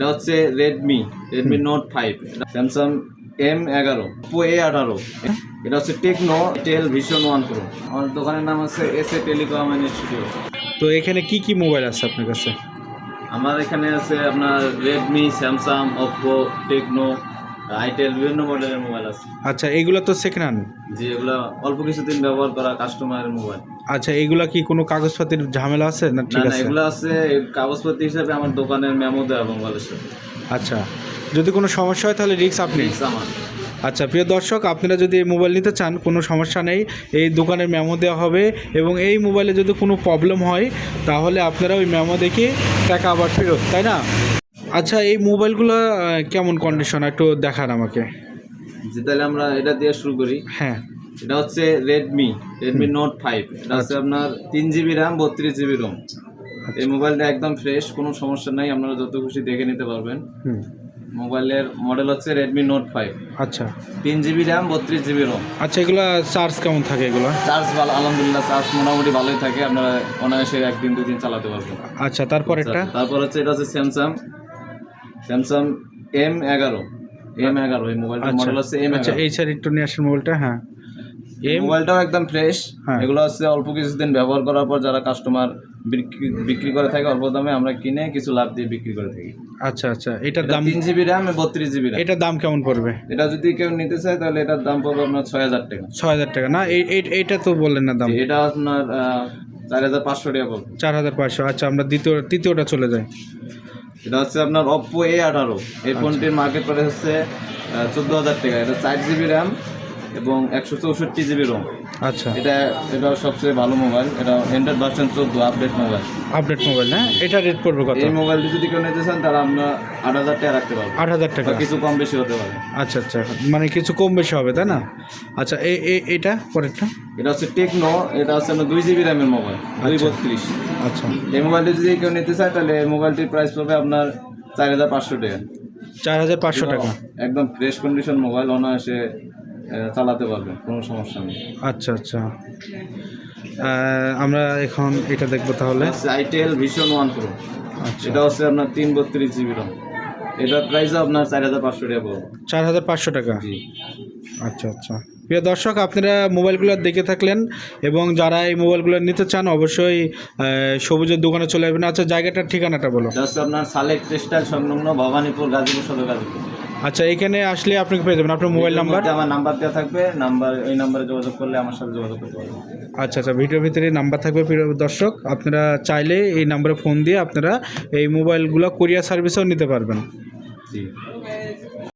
এটা হচ্ছে Redmi note 5, Samsung M11, Oppo A18, এটা হচ্ছে টেকনো টেল ভিশন 1 প্রো। আমার দোকানের নাম হচ্ছে এসএ টেলিকম ইনস্টিটিউট। তো এখানে কি কি মোবাইল আছে আপনার কাছে? আমার এখানে আছে আপনার Redmi, Samsung, Oppo, Tecno, itel, বিভিন্ন মডেলের মোবাইল আছে। আচ্ছা, এগুলো তো সেকেন্ড হ্যান্ড। যে এগুলো অল্প কিছুদিন ব্যবহার করা কাস্টমারের মোবাইল। আচ্ছা, এগুলা কি কোনো কাগজপাতির ঝামেলা আছে না? ঠিক না, আছে, এগুলো আছে কাগজপত্র হিসাবে আমার দোকানের মেমো দেওয়া মোবাইলের সাথে। আচ্ছা, যদি কোনো সমস্যা হয় তাহলে রিস্ক আপনি? রিস্ক আমার। আচ্ছা, প্রিয় দর্শক, আপনারা যদি এই মোবাইল নিতে চান কোনো সমস্যা নেই, এই দোকানের মেমো দেওয়া হবে এবং এই মোবাইলে যদি কোনো প্রবলেম হয় তাহলে আপনারা ওই মেমো দেখে টাকা আবার ফেরত, তাই না? আচ্ছা, এই মোবাইলগুলো কেমন কন্ডিশন একটু দেখান আমাকে। যে তাহলে আমরা এটা দিয়ে শুরু করি। হ্যাঁ, এটা হচ্ছে রেডমি নোট 5, এটা হচ্ছে আপনার 3GB RAM, 32GB ROM। এই মোবাইলটা একদম ফ্রেশ, কোনো সমস্যা নাই, আপনারা যত খুশি দেখে নিতে পারবেন। মোবাইলের মডেল হচ্ছে রেডমি নোট 5। আচ্ছা, 3GB RAM, 32GB ROM। আচ্ছা, এগুলো চার্জ কেমন থাকে? এগুলো চার্জ ভালো, আলহামদুলিল্লাহ চার্জ মোটামুটি ভালোই থাকে, আপনারা অনায়াসে 1 দিন 2 দিন চালাতে পারবেন। আচ্ছা, তারপর তারপর হচ্ছে এটা হচ্ছে স্যামসাং M11, এই মোবাইলটার মডেল হচ্ছে M11। আচ্ছা, এই স্যার একটু নিয়ে আসেন মোবাইলটা। হ্যাঁ, মোবাইলটাও একদম ফ্রেশ। হ্যাঁ। এগুলো হচ্ছে অল্প কিছুদিন ব্যবহার করার পর যারা কাস্টমার বিক্রি করে থাকে অল্প দামে, আমরা কিনে কিছু লাভ দিয়ে বিক্রি করে থাকি। আচ্ছা, আচ্ছা, এটার দাম 3GB RAM, 32GB RAM। এটার দাম কেমন পড়বে? এটা যদি কেউ নিতে চায় তাহলে এটার দাম পড়বে আপনার 6000 টাকা। 6000 টাকা না? এইটা তো বললেন না দাম? এটা আপনার 4500 টাকা পড়বে। 4500। আচ্ছা, আমরা তৃতীয়টা চলে যাই। এটা হচ্ছে আপনার Oppo A18। এই ফোনটির মার্কেট প্রাইস হচ্ছে 14000 টাকা। এটা 4GB RAM এবং 164GB ROM। আচ্ছা, এটা সবচেয়ে ভালো মোবাইল। এটা অ্যান্ড্রয়েড ভার্সন 14 আপডেট মোবাইল না? এটা রেট পড়বে কত? এই মোবাইলটি যদি কেউ নিতে চান তাহলে আমরা 8000 টাকা রাখতে পারবো। 8000 টাকা? কিছু কম বেশি হতে পারে। আচ্ছা, আচ্ছা, মানে কিছু কম বেশি হবে, তাই না? আচ্ছা, এটা পরেরটা? এটা হচ্ছে টেকনো, এটা হচ্ছে আপনার 2GB RAM এর মোবাইল, 232। আচ্ছা, এই মোবাইলটি যদি কেউ নিতে চায় তাহলে এই মোবাইলটির প্রাইস পড়বে আপনার 4500 টাকা। 4500 টাকা? একদম ফ্রেশ কন্ডিশন মোবাইল, অনায়াসে চালাতে পারবেন, কোনো সমস্যা নেই। আচ্ছা, আচ্ছা, আমরা এখন এটা দেখবো তাহলে। Itel vision 1 pro. আচ্ছা, এটা হচ্ছে আপনার 332GB ROM। এটার প্রাইস আপনার 4500 টাকা পড়বে। 4500 টাকা? জি। আচ্ছা, আচ্ছা, প্রিয় দর্শক, আপনারা মোবাইলগুলো দেখে থাকলেন এবং যারা এই মোবাইলগুলো নিতে চান অবশ্যই সবুজের দোকানে চলে আসবেন। আচ্ছা, জায়গাটার ঠিকানাটা বলো। এটা হচ্ছে আপনার সালেক টেক্সটাইল সংলগ্ন ভবানীপুর, গাজীপুর সদর গাজীপুর। আচ্ছা, এখানে আসলে আপনাকে পেয়ে যাবেন। আপনার মোবাইল নাম্বার? আমার নাম্বার দেওয়া থাকবে, ওই নাম্বারে যোগাযোগ করলে আমার সাথে যোগাযোগ করতে পারবেন। আচ্ছা, আচ্ছা, ভিডিওর ভিতরে নাম্বার থাকবে। প্রিয় দর্শক, আপনারা চাইলে এই নাম্বারে ফোন দিয়ে আপনারা এই মোবাইলগুলো কুরিয়ার সার্ভিসেও নিতে পারবেন। জি।